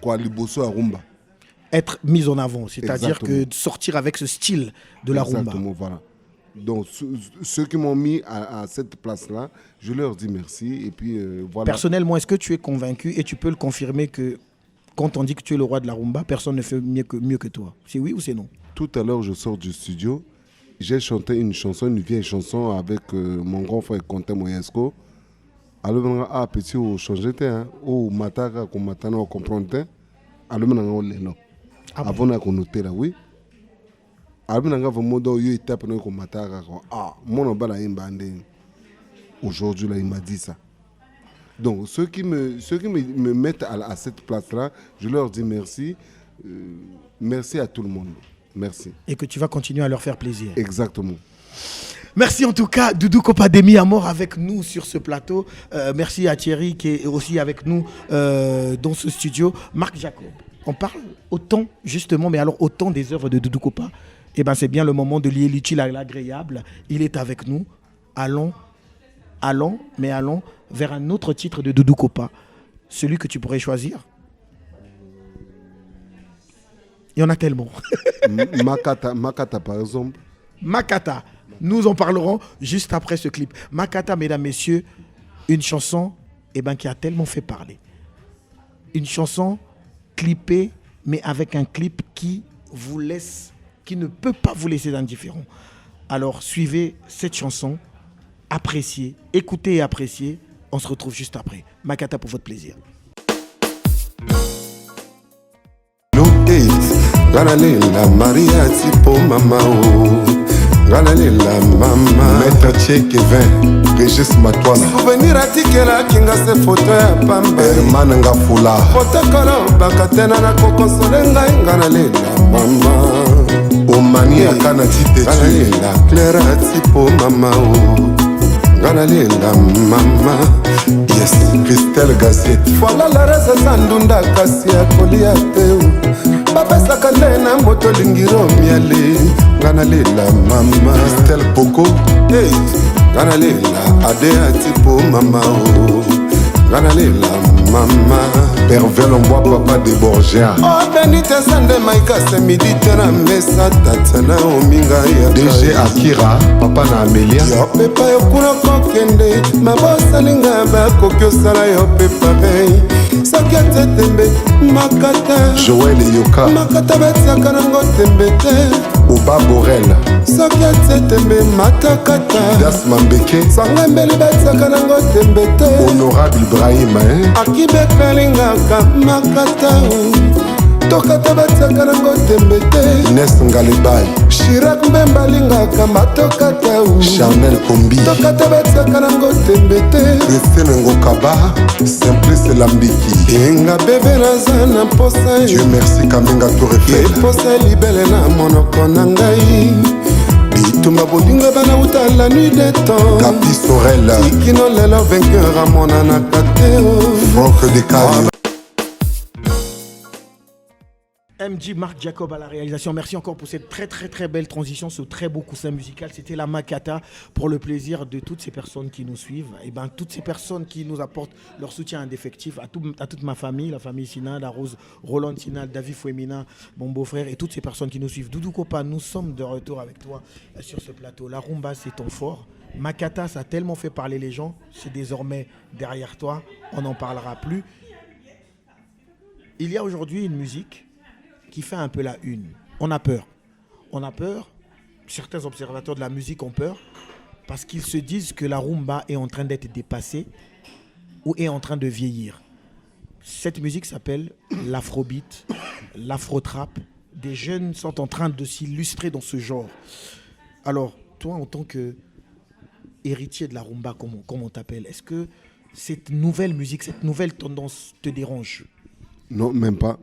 quoi, Liboso à rumba. Être mis en avant, c'est-à-dire que de sortir avec ce style de la rumba. Exactement, voilà. Donc, ceux qui m'ont mis à cette place-là, je leur dis merci. Et puis, voilà. Personnellement, est-ce que tu es convaincu et tu peux le confirmer que quand on dit que tu es le roi de la rumba, personne ne fait mieux que toi? C'est oui ou c'est non? Tout à l'heure, je sors du studio. J'ai chanté une vieille chanson avec mon grand frère Quentin Moyesco. Alors, ah, petit, au changer, au mataka, qu'on matana, au comprendre, alors, on est là. Avant, on a noté là, oui. Alors, on a vraiment dit, étape, on a mataka, ah, mon bala imbandé. Aujourd'hui, là, il m'a dit ça. Donc, ceux qui me mettent à cette place-là, je leur dis merci. Merci à tout le monde. Merci. Et que tu vas continuer à leur faire plaisir. Exactement. Merci en tout cas, Doudou Kopa Demi Amor avec nous sur ce plateau. Merci à Thierry qui est aussi avec nous dans ce studio. Marc Jacob, on parle autant justement, mais alors autant des œuvres de Doudou Kopa. Eh ben c'est bien le moment de lier l'utile à l'agréable. Il est avec nous. Allons vers un autre titre de Doudou Kopa. Celui que tu pourrais choisir. Il y en a tellement. Makata par exemple. Makata. Nous en parlerons juste après ce clip. Makata, mesdames, messieurs, une chanson qui a tellement fait parler. Une chanson clippée, mais avec un clip qui ne peut pas vous laisser indifférent. Alors, suivez cette chanson, appréciez, écoutez et appréciez. On se retrouve juste après. Makata pour votre plaisir. Ganalela Maria Tipo Mama Ganalela Mama Maître Tché Kevin Régis Matoana Souvenir atikela kinga se photo ya pamba Herman Ngafula Photo kolo bakatena na kokonsole ngai Ganalela Mama Omani akana tite Ganalela Clara Tipo Mama Ganalela Mama Yes, Christelle Gazette Voilà la rese sandunda kasi ya kolia teu bapesaka nde na moto lingiro miale Ganalela Mama Christelle Poko hey. Ganalela Adea Tipo Mama Ganalela Mama Pervel Ombois Papa de Borgia benite sande maikase midi te na mesa tatana ominga ya DG Akira Papa na Amelia yo pepa yo kuna kokende mabosalinga bakoki osala yo pe parei soki ate tembe makata Joël Yoka makata betiaka nango tembe te Oba Borel soki ate tembe matakata Das Mambeke sanga mbeli betiaka nango tembe te Honorable Ibrahim akibepelingaka makata tokata batiaka nango tembe te Ines Ngalibai Chirac Mbemba alingaka matokata Chanel Kombi tokata batiaka nango tembe te Christine Ngokaba Simplice Lambiki enga bebe naza na mposa Dieu merci Kamenga Tour Eiffel eposa libele na monoko na ngai bitumba bolingo banauta la nuit de temps Capi Sorel tikino lelo vainqueur amonanaka te Franck Descaries MJ Marc Jacob à la réalisation. Merci encore pour cette très très très belle transition, ce très beau coussin musical. C'était la Makata pour le plaisir de toutes ces personnes qui nous suivent. Et toutes ces personnes qui nous apportent leur soutien indéfectible, à toute ma famille, la famille Sinal, la Rose, Roland Sinal, David Fouemina, mon beau-frère et toutes ces personnes qui nous suivent. Doudou Kopa, nous sommes de retour avec toi sur ce plateau. La rumba, c'est ton fort. Makata, ça a tellement fait parler les gens. C'est désormais derrière toi. On n'en parlera plus. Il y a aujourd'hui une musique qui fait un peu la une. On a peur. On a peur. Certains observateurs de la musique ont peur parce qu'ils se disent que la rumba est en train d'être dépassée ou est en train de vieillir. Cette musique s'appelle l'afrobeat, l'afro-trap. Des jeunes sont en train de s'illustrer dans ce genre. Alors, toi, en tant que héritier de la rumba, comme on t'appelle, est-ce que cette nouvelle musique, cette nouvelle tendance te dérange? Non, même pas.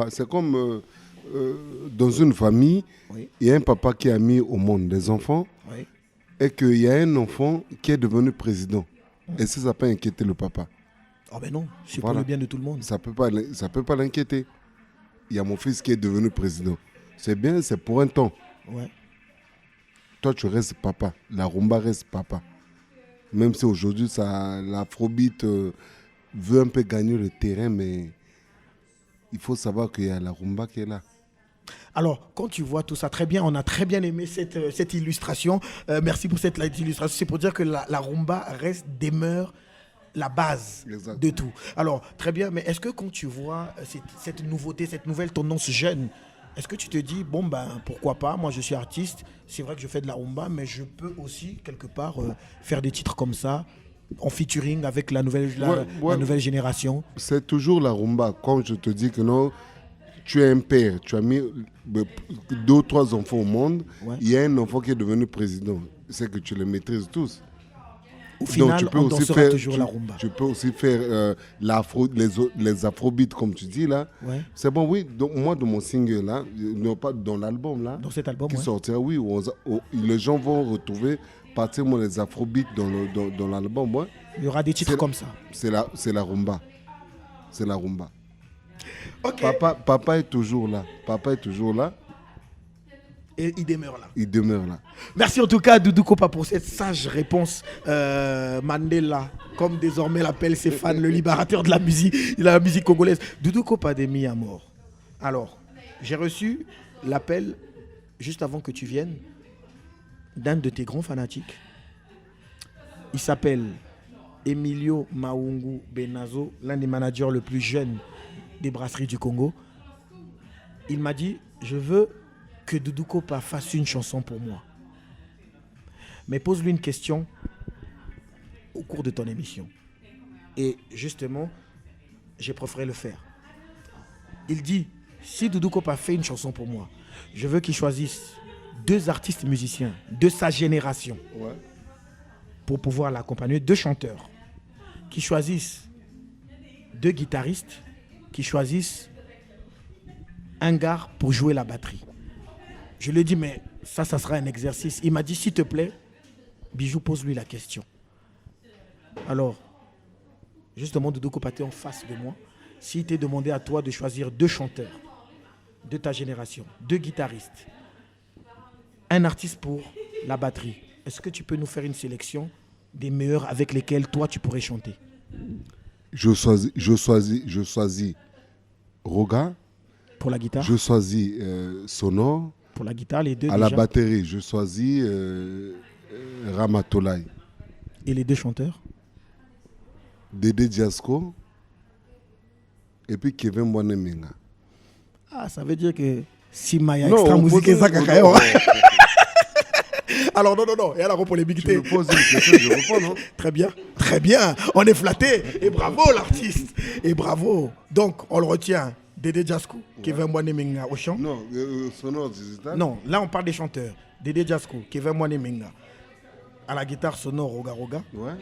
C'est comme dans une famille, oui. Il y a un papa qui a mis au monde des enfants, oui. Et qu'il y a un enfant qui est devenu président. Et ça n'a pas inquiété le papa. Ah ben non, c'est pour le bien de tout le monde. Ça peut pas l'inquiéter. Il y a mon fils qui est devenu président. C'est bien, c'est pour un temps. Ouais. Toi, tu restes papa. La rumba reste papa. Même si aujourd'hui, l'afrobeat veut un peu gagner le terrain, mais il faut savoir qu'il y a la rumba qui est là. Alors, quand tu vois tout ça, très bien, on a très bien aimé cette illustration. Merci pour cette illustration. C'est pour dire que la rumba demeure la base de tout. Alors, très bien, mais est-ce que quand tu vois cette nouveauté, cette nouvelle tendance jeune, est-ce que tu te dis, bon, pourquoi pas, moi je suis artiste, c'est vrai que je fais de la rumba, mais je peux aussi, quelque part, faire des titres comme ça, en featuring avec la nouvelle génération? C'est toujours la rumba. Quand je te dis que non, tu es un père, tu as mis 2 ou 3 enfants au monde, il y a un enfant qui est devenu président. C'est que tu les maîtrises tous. Au final, tu peux on aussi dansera faire, toujours la rumba. Tu peux aussi faire les afrobeats, comme tu dis là. Ouais. C'est bon, oui. Donc, moi, dans mon single là, non pas dans l'album là, Dans cet album, qui sortira, oui, les gens vont retrouver pratiquement les afrobeats dans l'album. Ouais. Il y aura des titres comme ça. C'est la rumba. C'est la rumba. Ok. Papa est toujours là. Papa est toujours là. Et il demeure là. Il demeure là. Merci en tout cas, Doudou Kopa, pour cette sage réponse. Mandela, comme désormais l'appellent ses fans, le libérateur de la musique congolaise. Doudou Kopa de Mi à mort. Alors, j'ai reçu l'appel, juste avant que tu viennes, d'un de tes grands fanatiques. Il s'appelle Emilio Maungu Benazo, l'un des managers le plus jeune des brasseries du Congo. Il m'a dit, je veux que Doudou Kopa fasse une chanson pour moi. Mais pose-lui une question au cours de ton émission. Et justement, j'ai préféré le faire. Il dit, si Doudou Kopa fait une chanson pour moi, je veux qu'il choisisse 2 artistes musiciens de sa génération pour pouvoir l'accompagner, 2 chanteurs, qui choisissent 2 guitaristes, qui choisissent un gars pour jouer la batterie. Je lui ai dit, mais ça sera un exercice. Il m'a dit, s'il te plaît, Bijou, pose-lui la question. Alors, justement, Doudou Kopa était en face de moi. S'il t'est demandé à toi de choisir 2 chanteurs de ta génération, 2 guitaristes, un artiste pour la batterie, est-ce que tu peux nous faire une sélection des meilleurs avec lesquels toi, tu pourrais chanter? Je choisis Roga. Pour la guitare? Je choisis Sonore. Pour la guitare, les 2 À déjà. la batterie, je choisis Ramatolai. Et les 2 chanteurs? Dédé Diasco. Et puis Kevin Mwaneminga. Ah, ça veut dire que si Maya Non, extra on musique pose- et ça, non, cacayo. non. Alors, non. Et alors, pour les big Tu me poses une question, je réponds, non? Très bien. On est flatté. Et bravo, l'artiste. Et bravo. Donc, on le retient. Dédé Diasco, Kevin Mwaneminga au chant. Non, Sonore digital. Non, là, on parle des chanteurs. Dédé Diasco, Kevin Mwaneminga. À la guitare, Sonore, Roga Roga. Ouais,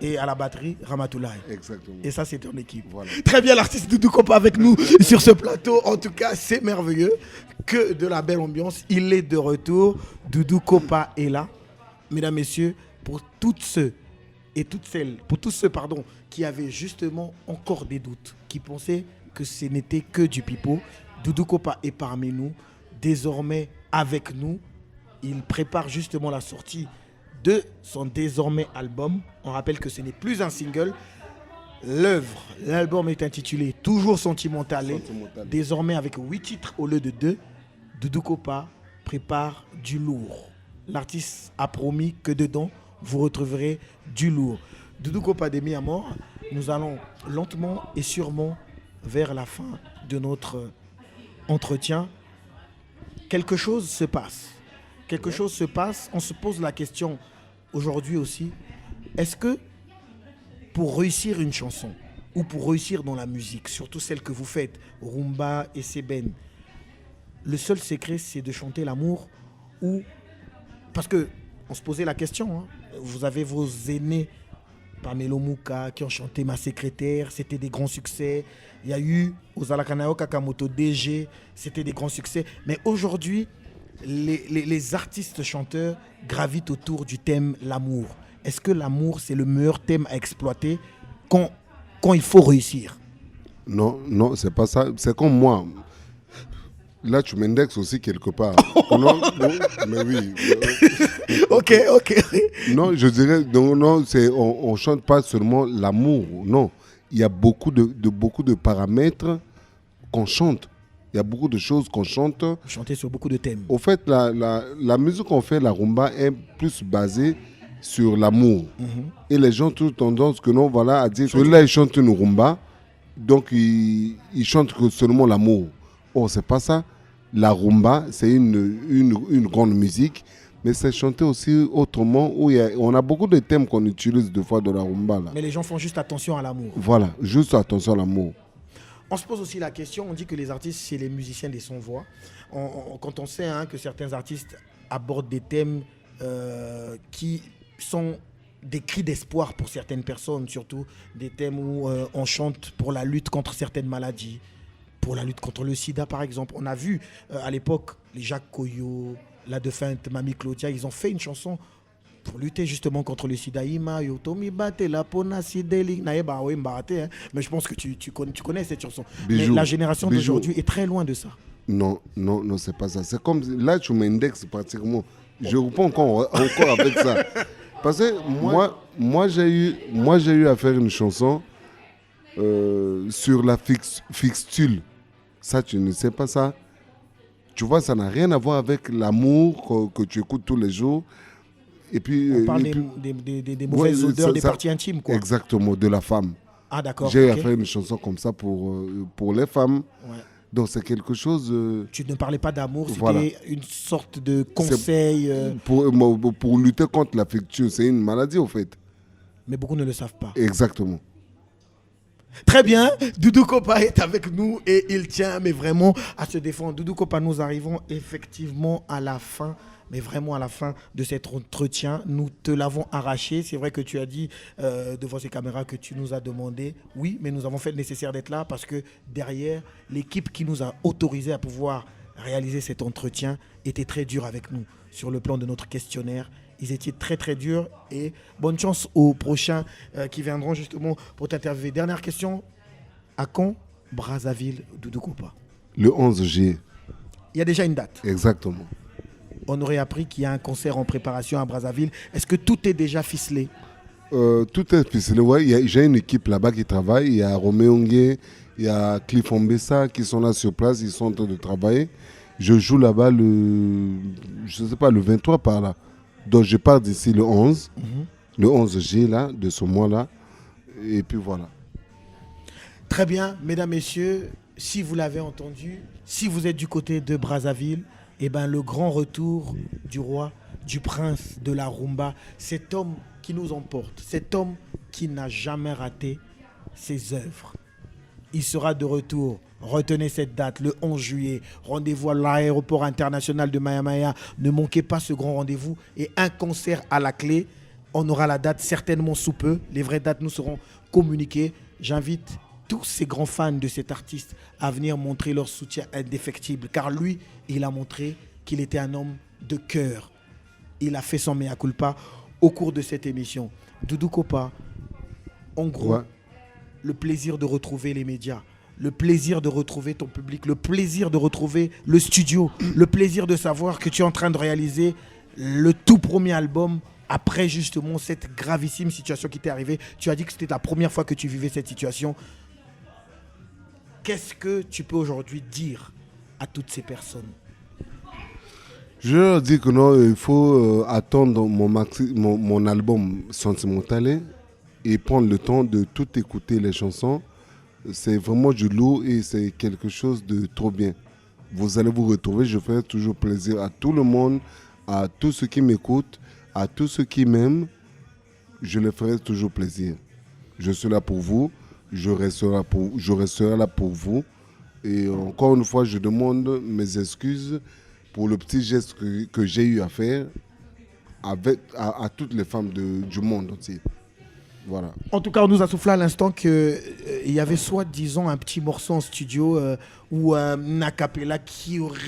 Et à la batterie, Ramatoulaye. exactement. Et ça, c'est ton équipe. Voilà. Très bien, l'artiste Doudou Kopa avec nous sur ce plateau. En tout cas, c'est merveilleux. Que de la belle ambiance. Il est de retour. Doudou Kopa est là. Mesdames, messieurs, pour toutes ceux et toutes celles, pour tous ceux, qui avaient justement encore des doutes, qui pensaient que ce n'était que du pipeau, Doudou Kopa est parmi nous, désormais avec nous. Il prépare justement la sortie de son désormais album. On rappelle que ce n'est plus un single. L'album est intitulé Toujours Sentimental. Désormais avec 8 titres au lieu de 2. Doudou Kopa prépare du lourd. L'artiste a promis que dedans, vous retrouverez du lourd. Doudou Kopa de Mi à mort, nous allons lentement et sûrement vers la fin de notre entretien. Quelque chose se passe. Quelque chose se passe. On se pose la question aujourd'hui aussi. Est-ce que pour réussir une chanson ou pour réussir dans la musique, surtout celle que vous faites, rumba et seben, le seul secret c'est de chanter l'amour ou... Parce que on se posait la question, hein. Vous avez vos aînés, Pamelo Mouka, qui ont chanté Ma secrétaire, c'était des grands succès. Il y a eu Ozalakanao Kakamoto DG, c'était des grands succès. Mais aujourd'hui, les artistes chanteurs gravitent autour du thème l'amour. Est-ce que l'amour, c'est le meilleur thème à exploiter quand il faut réussir? Non, c'est pas ça. C'est comme moi. Là, tu m'indexes aussi quelque part. Non, mais oui. Ok. Non, je dirais, non, on chante pas seulement l'amour. Non, il y a beaucoup de paramètres qu'on chante. Il y a beaucoup de choses qu'on chante. Chanter sur beaucoup de thèmes. Au fait, la musique qu'on fait, la rumba, est plus basée sur l'amour. Et les gens ont tendance que non, voilà, à dire que là, ils chantent une rumba, donc ils chantent que seulement l'amour. Oh, c'est pas ça. La rumba, c'est une grande musique, mais c'est chanté aussi autrement, où on a beaucoup de thèmes qu'on utilise deux fois dans la rumba. Là. Mais les gens font juste attention à l'amour. Voilà, juste attention à l'amour. On se pose aussi la question, on dit que les artistes, c'est les musiciens des sans-voix. Quand on sait que certains artistes abordent des thèmes qui sont des cris d'espoir pour certaines personnes, surtout des thèmes où on chante pour la lutte contre certaines maladies, pour la lutte contre le sida par exemple. On a vu à l'époque les Jacques Coyot, la défunte Mamie Claudia, ils ont fait une chanson pour lutter justement contre le sida. Mais je pense que tu connais cette chanson. Bijou. Mais la génération Bijou. d'aujourd'hui est très loin de ça. Non, c'est pas ça. C'est comme là, tu m'indexes pratiquement. Je reprends encore avec ça. Parce que moi j'ai eu à faire une chanson sur la fixtule. Ça, tu ne sais pas ça. Tu vois, ça n'a rien à voir avec l'amour que tu écoutes tous les jours. Et puis, On parle des mauvaises odeurs des parties intimes, quoi. Exactement, de la femme. Ah, d'accord. J'ai eu à ok. faire une chanson comme ça pour les femmes. Ouais. Donc c'est quelque chose... Tu ne parlais pas d'amour, c'était Voilà. une sorte de conseil. pour lutter contre la fixtule. C'est une maladie, au fait. Mais beaucoup ne le savent pas. Exactement. Très bien, Doudou Kopa est avec nous et il tient mais vraiment à se défendre. Doudou Kopa, nous arrivons effectivement à la fin, mais vraiment à la fin de cet entretien. Nous te l'avons arraché. C'est vrai que tu as dit devant ces caméras que tu nous as demandé. Oui, mais nous avons fait le nécessaire d'être là parce que derrière, l'équipe qui nous a autorisé à pouvoir réaliser cet entretien était très dure avec nous sur le plan de notre questionnaire. Ils étaient très très durs et bonne chance aux prochains qui viendront justement pour t'interviewer. Dernière question, à quand Brazzaville, Doudou Kopa? Le 11 juillet. Il y a déjà une date. Exactement. On aurait appris qu'il y a un concert en préparation à Brazzaville. Est-ce que tout est déjà ficelé? Tout est ficelé. Ouais, j'ai une équipe là-bas qui travaille. Il y a Roméo Ngué, il y a Cliff Ombessa qui sont là sur place. Ils sont en train de travailler. Je joue là-bas le 23 par là. Donc je pars d'ici le 11. Le 11 juillet là, de ce mois-là. Et puis voilà. Très bien, mesdames, messieurs, si vous l'avez entendu, si vous êtes du côté de Brazzaville, eh ben, le grand retour du roi, du prince de la rumba, cet homme qui nous emporte, cet homme qui n'a jamais raté ses œuvres. Il sera de retour. Retenez cette date, le 11 juillet. Rendez-vous à l'aéroport international de Maya-Maya. Ne manquez pas ce grand rendez-vous et un concert à la clé. On aura la date certainement sous peu. Les vraies dates nous seront communiquées. J'invite tous ces grands fans de cet artiste à venir montrer leur soutien indéfectible. Car lui, il a montré qu'il était un homme de cœur. Il a fait son mea culpa au cours de cette émission. Doudou Kopa, en gros, Ouais. le plaisir de retrouver les médias, le plaisir de retrouver ton public, le plaisir de retrouver le studio, le plaisir de savoir que tu es en train de réaliser le tout premier album après justement cette gravissime situation qui t'est arrivée. Tu as dit que c'était la première fois que tu vivais cette situation. Qu'est-ce que tu peux aujourd'hui dire à toutes ces personnes? Je leur dis que non, il faut attendre mon album Sentimentalé et prendre le temps de tout écouter les chansons. C'est vraiment du lourd et c'est quelque chose de trop bien. Vous allez vous retrouver, je ferai toujours plaisir à tout le monde, à tous ceux qui m'écoutent, à tous ceux qui m'aiment. Je les ferai toujours plaisir. Je suis là pour vous, je resterai là pour vous. Et encore une fois, je demande mes excuses pour le petit geste que j'ai eu à faire à toutes les femmes du monde entier. Voilà. En tout cas, on nous a soufflé à l'instant qu'il y avait soi-disant un petit morceau en studio ou un acapella qui aurait...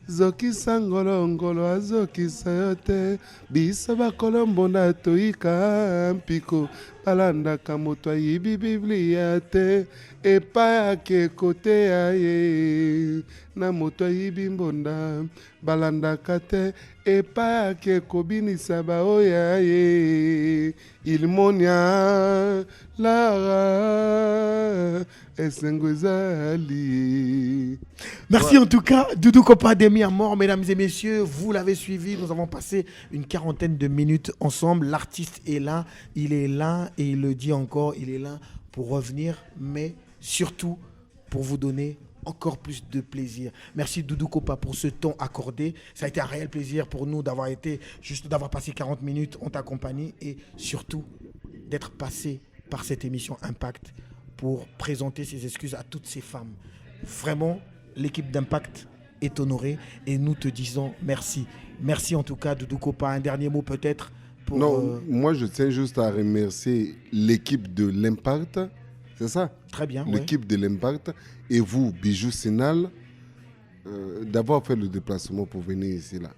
Zokisa ngolongolo azokisa yo te biso bakolombo na toyika mpiko balandaka moto ayibi biblia te epai akeko te ya ye na moto ayibi mbonda balandaka te epai akeko binisa baoya ye ilmonia lara esengo ezali. Merci en tout cas, Doudou Kopa Demi à mort, mesdames et messieurs, vous l'avez suivi, nous avons passé une 40aine de minutes ensemble, l'artiste est là, il est là et il le dit encore, il est là pour revenir, mais surtout pour vous donner encore plus de plaisir. Merci Doudou Kopa pour ce temps accordé. Ça a été un réel plaisir pour nous d'avoir passé 40 minutes en ta compagnie et surtout d'être passé par cette émission Impact pour présenter ses excuses à toutes ces femmes. Vraiment, l'équipe d'Impact est honorée et nous te disons merci. Merci en tout cas Doudou Kopa. Un dernier mot peut-être pour... Non, moi je tiens juste à remercier l'équipe de l'Impact. C'est ça? Très bien. L'équipe de l'Impact et vous, Bijou Sinal, d'avoir fait le déplacement pour venir ici. Là.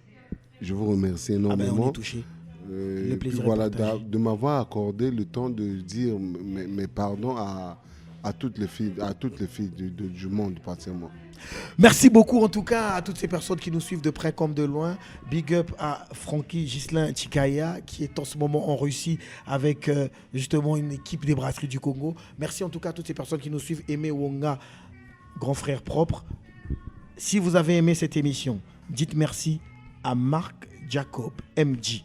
Je vous remercie énormément. On est touché. Le plaisir de m'avoir accordé le temps de dire mes pardons à toutes les filles, du monde, partiellement. Merci beaucoup en tout cas à toutes ces personnes qui nous suivent de près comme de loin. Big up à Francky Ghislain Chikaya qui est en ce moment en Russie avec justement une équipe des brasseries du Congo. Merci en tout cas à toutes ces personnes qui nous suivent. Aimé Wonga, grand frère propre. Si vous avez aimé cette émission, dites merci à Marc Jacob, MJ,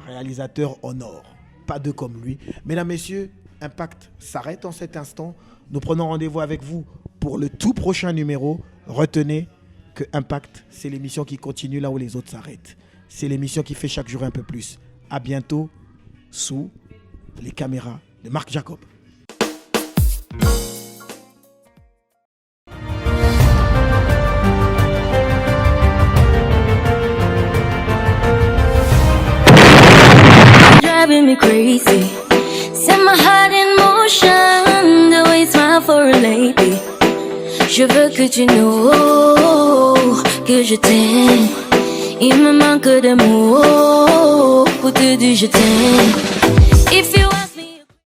réalisateur en or. Pas deux comme lui. Mesdames, messieurs, Impact s'arrête en cet instant. Nous prenons rendez-vous avec vous pour le tout prochain numéro. Retenez que Impact, c'est l'émission qui continue là où les autres s'arrêtent. C'est l'émission qui fait chaque jour un peu plus. À bientôt sous les caméras de Marc Jacob. Driving me crazy. Set my heart in motion. The way smile for a lady. Je veux que tu know que je t'aime. Il me manque de mots pour te dire je t'aime. If you